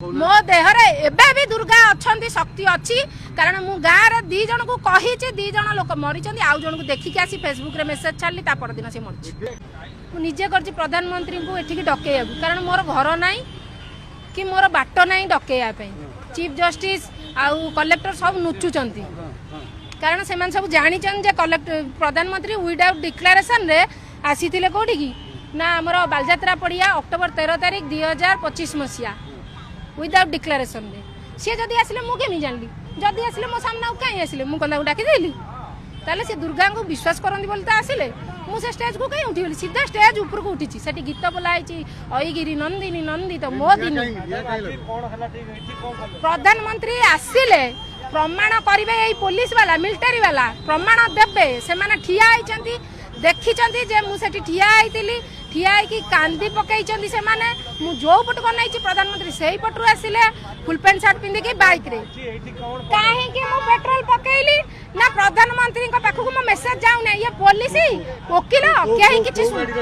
मो देहरे एबे भी दुर्गा अच्छी शक्ति अच्छी कारण मु गाँव दी जन को कही दी जन लोक मरी आउ जन को देखिक आसी फेसबुक रे मेसेज छाड़ी ता परदिन से मरी निजे कर प्रधानमंत्री को एठिक डकैया कारण मोर घर नाई कि मोर बाट नाई डकैया चीफ जस्टिस आउ कलेक्टर सब नुचुचंती कारण से सब जानी कलेक्टर प्रधानमंत्री विदाउट डिक्लेरेशन रे आसी कौटी की ना आमर बालजात्रा पड़िया अक्टोबर 13 तारिख 2025 मसीहा विदाउट डिक्लेरेशन रे सी जदि आसिले मु केमी जानली जदि आसिले मो सामना कहीं आसिले मु कला डाकी देली ताले से दुर्गा को विश्वास करंदी बोली ता आसिले मु से स्टेज को कहीं उठी सीधा स्टेज ऊपर को उठी सेठी गीत बोलाई अईगिरी नंदिनी नंदित मोदिनी प्रधानमंत्री आसिले प्रमाण करिवे एई पुलिस वाला मिलिटरी वाला प्रमाण देबे से माने ठिया आइचंती देखिचंती जे मु सेठी ठिया आइतिली ठिया आइकी कांदी पकईचंती से माने मु जो पट बनाइची प्रधानमंत्री सेही पटरु आसिले फुल पैंट शर्ट पिंदी की बाइक रे काहे कि मु पेट्रोल पकईली ना प्रधानमंत्री को पाखु को मेसेज जाउ नै ये पुलिस वकील केही किछि